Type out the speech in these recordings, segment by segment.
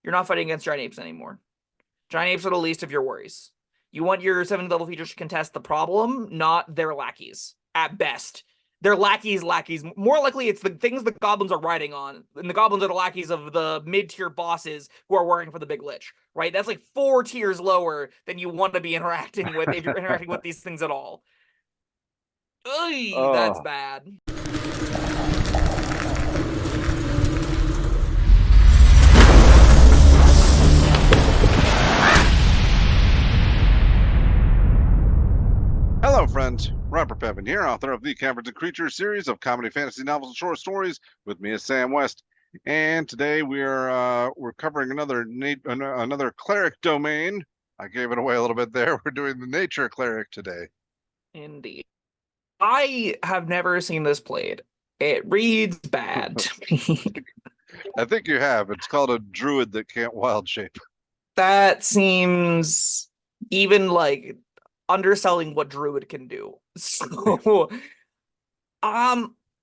You're not fighting against giant apes anymore. Giant apes are the least of your worries. You want your 7th level features to contest the problem, not their lackeys, at best. They're lackeys. More likely, it's the things the goblins are riding on, and the goblins are the lackeys of the mid-tier bosses who are working for the big lich, right? That's like 4 tiers lower than you want to be interacting with if you're interacting with these things at all. Ugh, that's Oh, bad. hello, friends. Robert Bevan here, author of the Caverns Creatures series of comedy, fantasy novels, and short stories. With me is Sam West, and today we're covering another cleric domain. I gave it away a little bit there. We're doing the nature cleric today. Indeed. I have never seen this played. It reads bad to me. I think you have. It's called a druid that can't wild shape. That seems even like underselling what druid can do. So,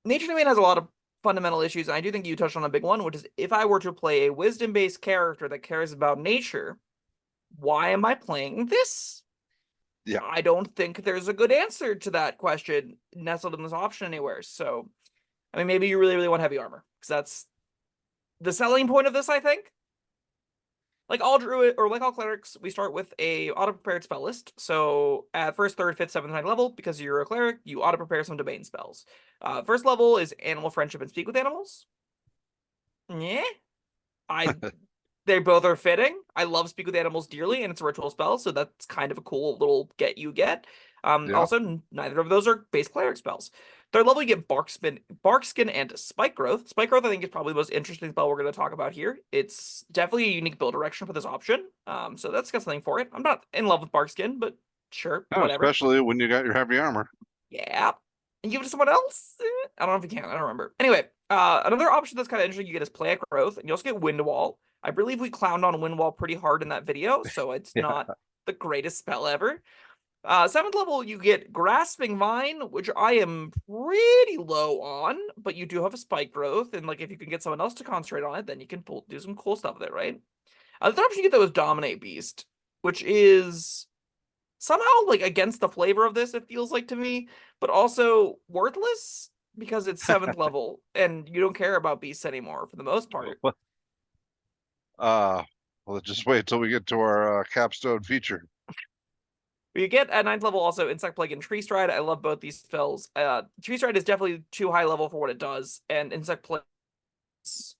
nature domain has a lot of fundamental issues, and I do think you touched on a big one, which is if I were to play a wisdom-based character that cares about nature, why am I playing this? Yeah. I don't think there's a good answer to that question nestled in this option anywhere. So, I mean, maybe you really, really want heavy armor, because that's the selling point of this, I think. Like all druid or like all clerics, we start with a auto-prepared spell list. So at first, third, fifth, seventh, ninth level, because you're a cleric, you auto-prepare some domain spells. First level is animal friendship and speak with animals. Yeah, I they both are fitting. I love speak with animals dearly, and it's a ritual spell, so that's kind of a cool little get you get. Yeah. Also, neither of those are base cleric spells. Third level, you get Barkskin, and Spike Growth. Spike Growth, I think, is probably the most interesting spell we're going to talk about here. It's definitely a unique build direction for this option. So that's got something for it. I'm not in love with Barkskin, but sure, Oh, whatever. especially when you got your heavy armor. Yeah. And give it to someone else? I don't know if you can. I don't remember. Anyway, another option that's kind of interesting you get is Play Growth, and you also get Wind Wall. I believe we clowned on Wind Wall pretty hard in that video, so it's Yeah. not the greatest spell ever. 7th level, you get Grasping Vine, which I am pretty low on, but you do have a Spike Growth, and like if you can get someone else to concentrate on it, then you can do some cool stuff with it, right? The third option you get though is Dominate Beast, which is somehow like against the flavor of this, it feels like to me, but also worthless because it's 7th level and you don't care about beasts anymore for the most part. Uh, well, just wait till we get to our capstone feature. You get at 9th level also Insect Plague and Tree Stride. I love both these spells. Tree Stride is definitely too high level for what it does, and Insect Plague is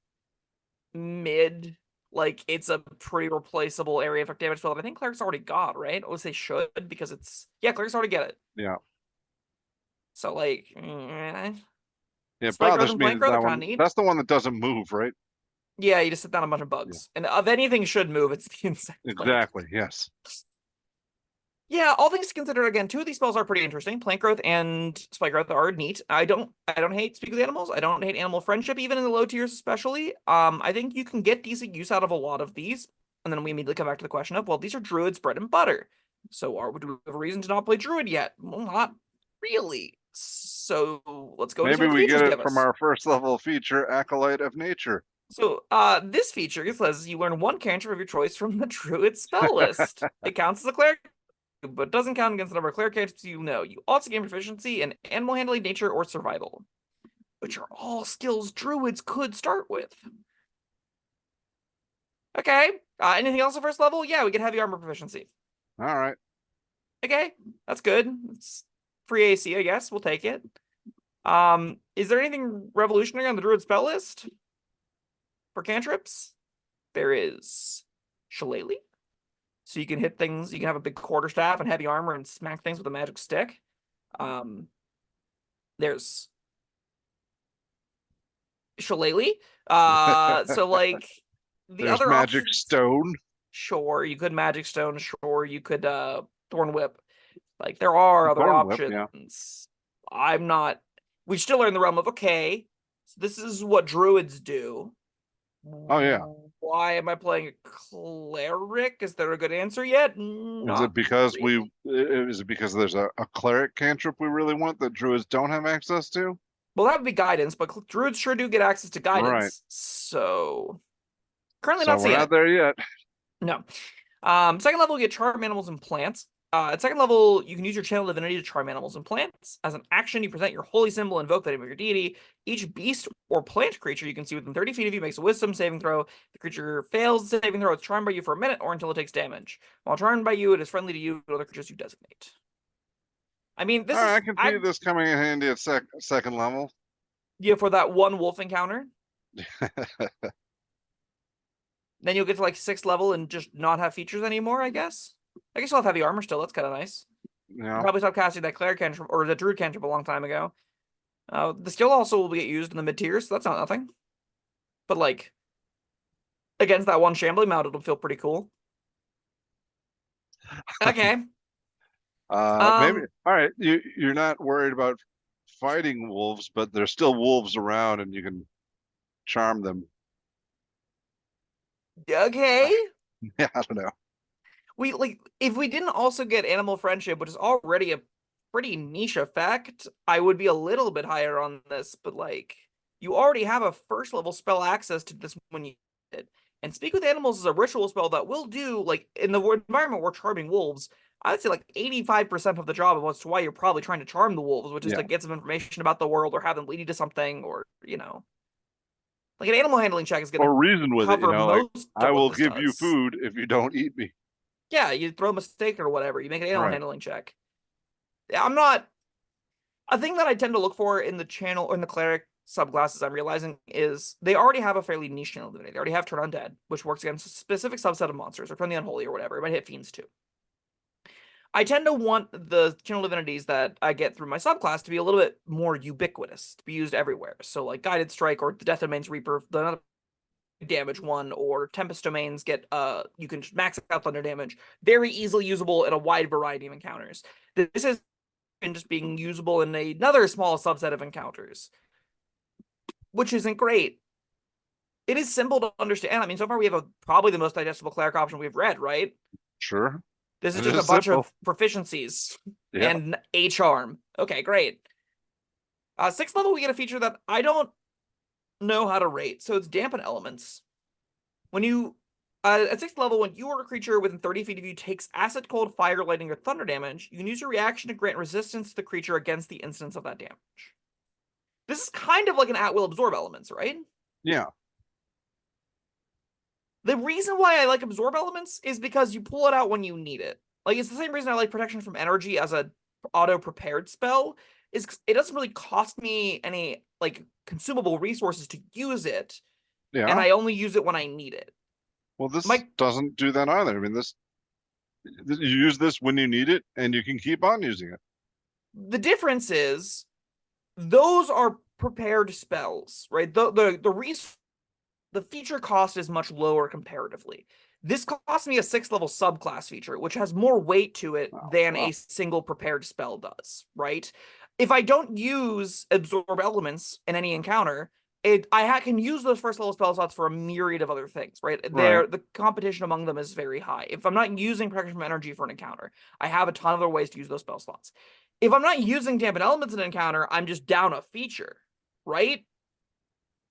mid. Like, it's a pretty replaceable area effect damage spell that I think Clerics already got, right? At least they should, because it's... Yeah, Clerics already get it. Yeah. So, like... Yeah, it Spike Growth bothers and me Plant that Growth are that kind of one. neat. That's the one that doesn't move, right? Yeah, you just sit down a bunch of bugs. Yeah. And if anything should move, it's the Insect Plague. Exactly. Yes. Yeah, all things considered, again, 2 of these spells are pretty interesting. Plant Growth and Spike Growth are neat. I don't hate Speak with Animals. I don't hate Animal Friendship, even in the low tiers especially. I think you can get decent use out of a lot of these. And then we immediately come back to the question of, well, these are Druid's bread and butter. So do we have a reason to not play Druid yet? Well, not really. So let's go to see Maybe what the we features get it give from us. our first level feature, Acolyte of Nature. So, this feature says you learn 1 cantrip of your choice from the Druid spell list. It counts as a cleric, but doesn't count against the number of cleric cantrips you know. You also gain proficiency in animal handling, nature, or survival, which are all skills druids could start with. Okay. Anything else at first level? Yeah, we get heavy armor proficiency. All right. Okay, that's good. It's free AC, I guess. We'll take it. Is there anything revolutionary on the druid spell list for cantrips? There is Shillelagh. So you can hit things, you can have a big quarterstaff and heavy armor and smack things with a magic stick. There's Shillelagh. So like the There's other Magic options, Stone. sure, you could Magic Stone, sure, you could Thorn Whip. Like there are other Thorn Whip, options. I'm not. We still are in the realm of okay. So this is what druids do. Oh yeah. Why am I playing a cleric? Is there a good answer yet? Is Not it because really. is it because there's a cleric cantrip we really want that druids don't have access to? Well, that would be guidance, but druids sure do get access to Right. guidance. So Currently So not we're seeing not it. there yet. No. Second level, you get charm animals and plants. At second level, you can use your channel divinity to charm animals and plants. As an action, you present your holy symbol and invoke that name of your deity. Each beast or plant creature you can see within 30 feet of you makes a wisdom saving throw. The creature fails the saving throw, it's charmed by you for a minute or until it takes damage. While charmed by you, it is friendly to you and other creatures you designate. I mean, this All right, is I can see this coming in handy at second level. yeah, for that one wolf encounter. Then you'll get to like 6th level and just not have features anymore, I guess. I guess you'll have heavy armor still. That's kind of nice. Yeah. Probably stopped casting that Cleric cantrip or the Druid cantrip a long time ago. The skill also will get used in the mid tiers, so that's not nothing. But like against that one shambling mount, it'll feel pretty cool. Okay. Maybe. All right, you're not worried about fighting wolves, but there's still wolves around, and you can charm them. Okay. Yeah, I don't know. We like if we didn't also get animal friendship, which is already a pretty niche effect, I would be a little bit higher on this, but like you already have a first level spell access to this when you did. And Speak with Animals is a ritual spell that will do like in the environment we're charming wolves. I'd say like 85% of the job of why you're probably trying to charm the wolves, which is Yeah. to get some information about the world or have them lead you to something, or like an animal handling check is gonna Or reason with it, cover like most I of what will this give you does. food if you don't eat me. Yeah, you throw a mistake or whatever. You make an animal Right. handling check. I'm not. A thing that I tend to look for in the channel or in the cleric subclasses, I'm realizing, is they already have a fairly niche channel divinity. They already have Turn Undead, which works against a specific subset of monsters, or Turn the Unholy or whatever. It might hit fiends too. I tend to want the channel divinities that I get through my subclass to be a little bit more ubiquitous, to be used everywhere. So like Guided Strike or the Death Domain's Reaper, the damage one, or Tempest Domains get you can max out thunder damage, very easily usable in a wide variety of encounters. This is just being usable in another small subset of encounters, which isn't great. It is simple to understand. I mean, so far we have probably the most digestible cleric option we've read, right? Sure. This is It just a is bunch simple. of proficiencies Yeah. and a charm. Okay, great. 6th level, we get a feature that I don't know how to rate, so it's Dampen Elements. When you at 6th level, when you or a creature within 30 feet of you takes acid, cold, fire, lightning, or thunder damage, you can use your reaction to grant resistance to the creature against the instance of that damage. This is kind of like an at-will absorb elements, right? Yeah. The reason why I like absorb elements is because you pull it out when you need it. Like it's the same reason I like protection from energy as a auto prepared spell. Is it doesn't really cost me any like consumable resources to use it, and Yeah. I only use it when I need it. Well, this My doesn't do that either. I mean, you use this when you need it, and you can keep on using it. the difference is those are prepared spells, right? The feature cost is much lower comparatively. This costs me a 6th level subclass feature, which has more weight to it Wow. than a Wow. single prepared spell does, right? If I don't use absorb elements in any encounter, I can use those first level spell slots for a myriad of other things, right? Right. The competition among them is very high. If I'm not using protection from energy for an encounter, I have a ton of other ways to use those spell slots. If I'm not using dampen elements in an encounter, I'm just down a feature, right?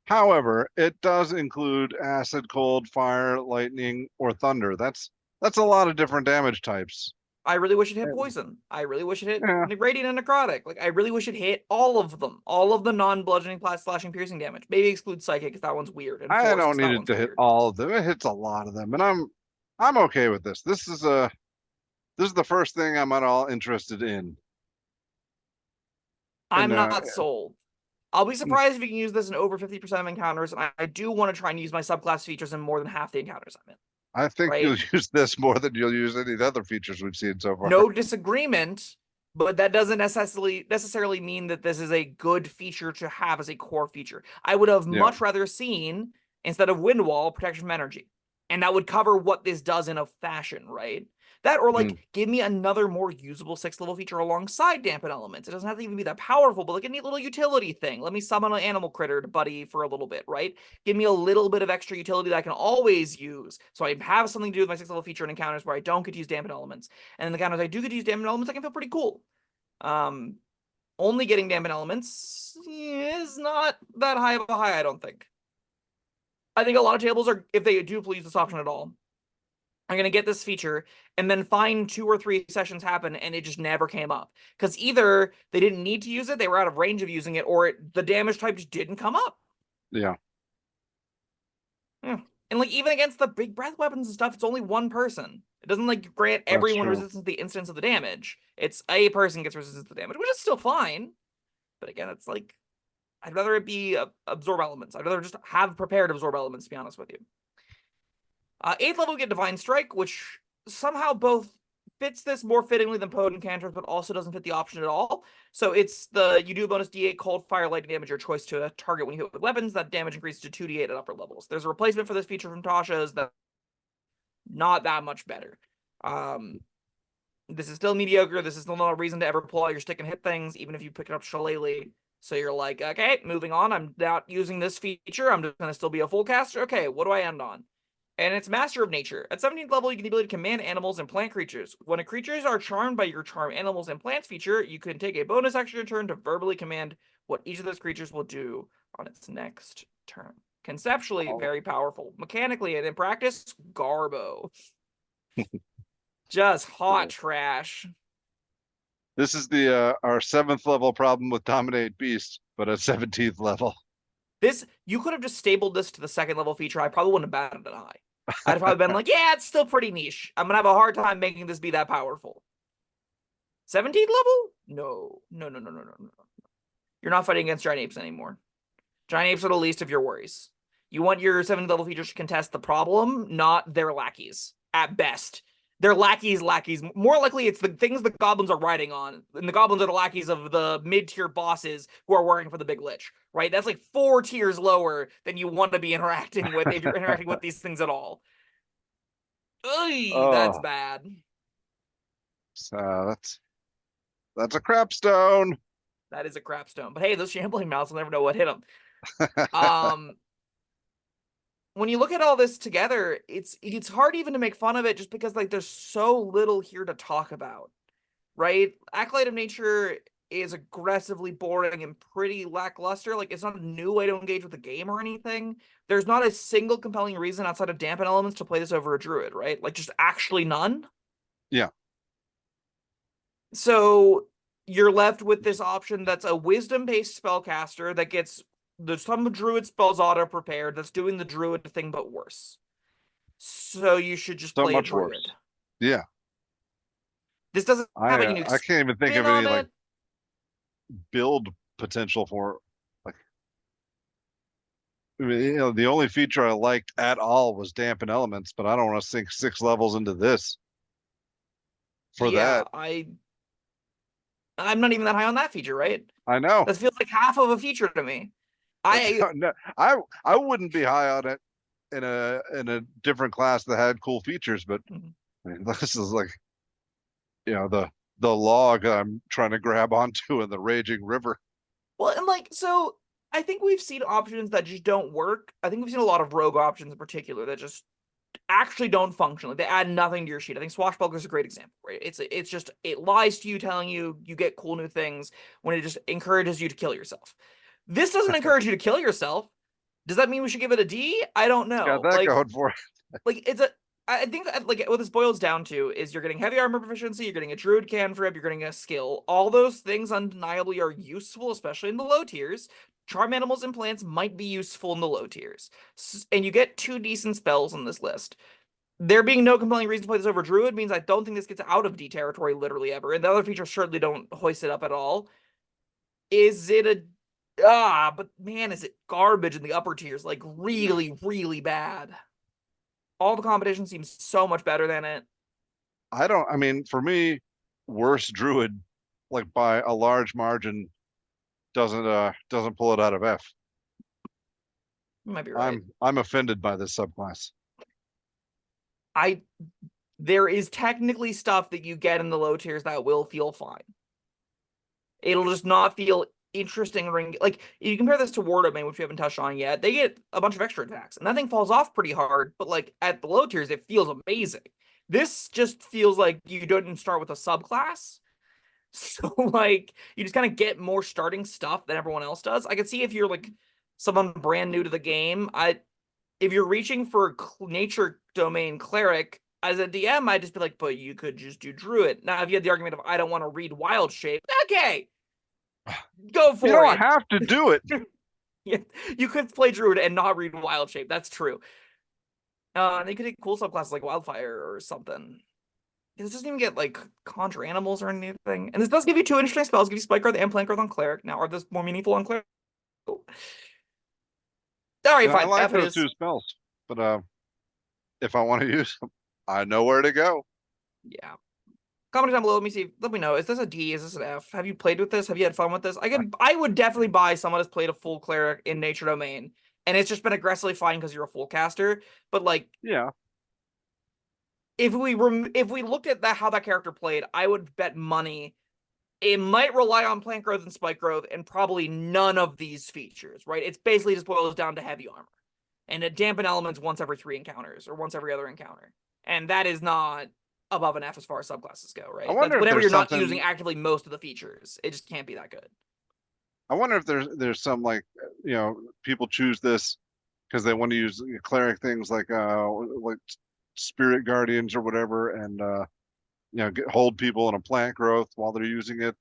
However, it does include acid, cold, fire, lightning, or thunder. That's a lot of different damage types. I really wish it hit And- poison. I really wish it hit Yeah. radiant and necrotic. Like I really wish it hit all of them, all of the non-bludgeoning, slashing, piercing damage. Maybe exclude psychic because that one's weird, and I force don't because need that it one's to hit weird. all of them. It hits a lot of them, and I'm okay with this. This is the first thing I'm at all interested in. And I'm not sold. I'll be surprised if you can use this in over 50% of encounters, and I do want to try and use my subclass features in more than half the encounters I'm in. I think Right? you'll use this more than you'll use any of the other features we've seen so far. No disagreement, but that doesn't necessarily mean that this is a good feature to have as a core feature. I would have Yeah. much rather seen, instead of wind wall, protection from energy. And that would cover what this does in a fashion, right? That or like give me another more usable 6th level feature alongside dampen elements. It doesn't have to even be that powerful, but like a neat little utility thing. Let me summon an animal critter to buddy for a little bit, right? Give me a little bit of extra utility that I can always use. So I have something to do with my 6th level feature in encounters where I don't get to use dampen elements. And in the encounters I do get to use dampen elements, I can feel pretty cool. Only getting dampen elements is not that high of a high, I don't think. I think a lot of tables are, if they do use this option at all, are going to get this feature and then find 2 or 3 sessions happen and it just never came up. Because either they didn't need to use it, they were out of range of using it, or the damage type just didn't come up. Yeah. Yeah. And like even against the big breath weapons and stuff, it's only one person. It doesn't like grant That's everyone true. resistance to the instance of the damage. It's a person gets resistance to the damage, which is still fine. But again, it's like I'd rather it be absorb elements. I'd rather just have prepared absorb elements, to be honest with you. 8th level, we get Divine Strike, which somehow both fits this more fittingly than Potent Cantrips, but also doesn't fit the option at all. So it's you do a bonus D8 cold, fire, lightning damage, your choice to a target when you hit with weapons. That damage increases to 2d8 at upper levels. There's a replacement for this feature from Tasha's that's not that much better. This is still mediocre. This is still not a reason to ever pull out your stick and hit things, even if you pick it up shillelagh. So you're like, okay, moving on. I'm not using this feature. I'm just going to still be a full caster. Okay, what do I end on? And it's Master of Nature. At 17th level, you get the ability to command animals and plant creatures. When a creatures are charmed by your charm animals and plants feature, you can take a bonus action your turn to verbally command what each of those creatures will do on its next turn. Conceptually, very powerful. Mechanically and in practice, garbo. Just hot trash. This is the our 7th level problem with Dominate Beast, but at 17th level. This, you could have just stabled this to the 2nd level feature. I probably wouldn't have batted it high. I'd probably been like, yeah, it's still pretty niche. I'm gonna have a hard time making this be that powerful. 17th level? No. You're not fighting against giant apes anymore. Giant apes are the least of your worries. You want your 7th level features to contest the problem, not their lackeys, at best. They're lackeys. More likely, it's the things the goblins are riding on. And the goblins are the lackeys of the mid-tier bosses who are working for the big lich, right? That's like 4 tiers lower than you want to be interacting with if you're interacting with these things at all. Ugh, that's bad. So that's a crapstone. That is a crapstone. But hey, those shambling mouths will never know what hit them. When you look at all this together, it's hard even to make fun of it just because like there's so little here to talk about, right? Acolyte of Nature is aggressively boring and pretty lackluster. Like it's not a new way to engage with the game or anything. There's not a single compelling reason outside of dampen elements to play this over a druid, right? Like just actually none. Yeah. So you're left with this option that's a wisdom-based spellcaster that gets some druid spells auto prepared that's doing the druid thing but worse. So you should just play a druid. Worse. Yeah. This doesn't have any new I can't even think of any like build potential for like I mean, the only feature I liked at all was dampen elements, but I don't want to sink 6 levels into this for that. I'm not even that high on that feature, right? I know. That feels like half of a feature to me. I wouldn't be high on it in a different class that had cool features, but I mean, this is like the log I'm trying to grab onto in the raging river. Well, and like so I think we've seen options that just don't work. I think we've seen a lot of rogue options in particular that just actually don't function. Like they add nothing to your sheet. I think Swashbuckler is a great example, right? It's just it lies to you, telling you get cool new things when it just encourages you to kill yourself. This doesn't encourage you to kill yourself. Does that mean we should give it a D? I don't know. Got that going for it. Like I think like what this boils down to is you're getting heavy armor proficiency, you're getting a druid cantrip, you're getting a skill. All those things undeniably are useful, especially in the low tiers. Charm animals and plants might be useful in the low tiers. And you get 2 decent spells on this list. There being no compelling reason to play this over druid means I don't think this gets out of D territory literally ever. And the other features certainly don't hoist it up at all. Is it a but man, is it garbage in the upper tiers, like really, really bad. All the competition seems so much better than it. I mean, for me, worse druid, like by a large margin, doesn't pull it out of F. You might be right. I'm offended by this subclass. There is technically stuff that you get in the low tiers that will feel fine. It'll just not feel interesting ring. Like if you compare this to War Domain, which we haven't touched on yet, they get a bunch of extra attacks, and that thing falls off pretty hard. But like at the low tiers, it feels amazing. This just feels like you don't start with a subclass, so like you just kind of get more starting stuff than everyone else does. I can see if you're like someone brand new to the game, if you're reaching for nature domain cleric, as a DM, I'd just be like, but you could just do druid. Now, if you had the argument of I don't want to read wild shape, okay, go You for don't it. have to do it. Yeah, you could play druid and not read wild shape. That's true. And you could take cool subclasses like wildfire or something. This doesn't even get like conjure animals or anything. And this does give you 2 interesting spells. Give you spike growth and plant growth on cleric. Now, are this more meaningful on cleric? All right, Yeah, I fine. like F it those is. 2 spells, but if I want to use them, I know where to go. Yeah. Comment down below. Let me see. Let me know. Is this a D? Is this an F? Have you played with this? Have you had fun with this? I would definitely buy someone who's played a full cleric in nature domain, and it's just been aggressively fine because you're a full caster. But like, Yeah, if we looked at how that character played, I would bet money it might rely on plant growth and spike growth, and probably none of these features. Right? It's basically just boils down to heavy armor and a dampen elements once every 3 encounters or once every other encounter, and that is not above an F as far as subclasses go, I right? That's wonder if whenever there's you're not using something. actively most of the features. It just can't be that good. I wonder if there's some like people choose this because they want to use cleric things like spirit guardians or whatever, and hold people in a plant growth while they're using it.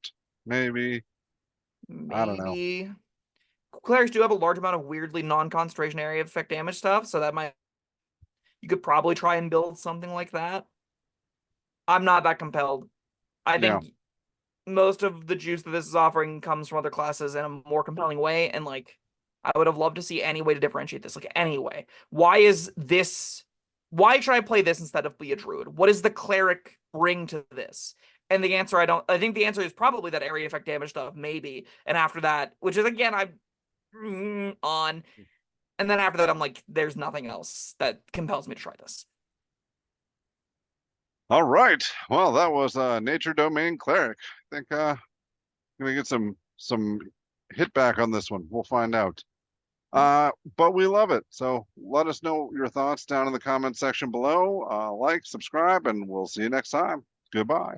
Maybe I don't know. Maybe clerics do have a large amount of weirdly non-concentration area effect damage stuff, so that might you could probably try and build something like that. I'm not that compelled. I Yeah, think most of the juice that this is offering comes from other classes in a more compelling way, and like I would have loved to see any way to differentiate this. Like anyway, why should I play this instead of be a druid? What does the cleric bring to this? And the answer I think the answer is probably that area effect damage stuff, maybe. And after that, which is again I'm on, and then after that I'm like, there's nothing else that compels me to try this. all right. Well, that was nature domain cleric. I think gonna get some hit back on this one. We'll find out. But we love it. So let us know your thoughts down in the comment section below. Like, subscribe, and we'll see you next time. Goodbye.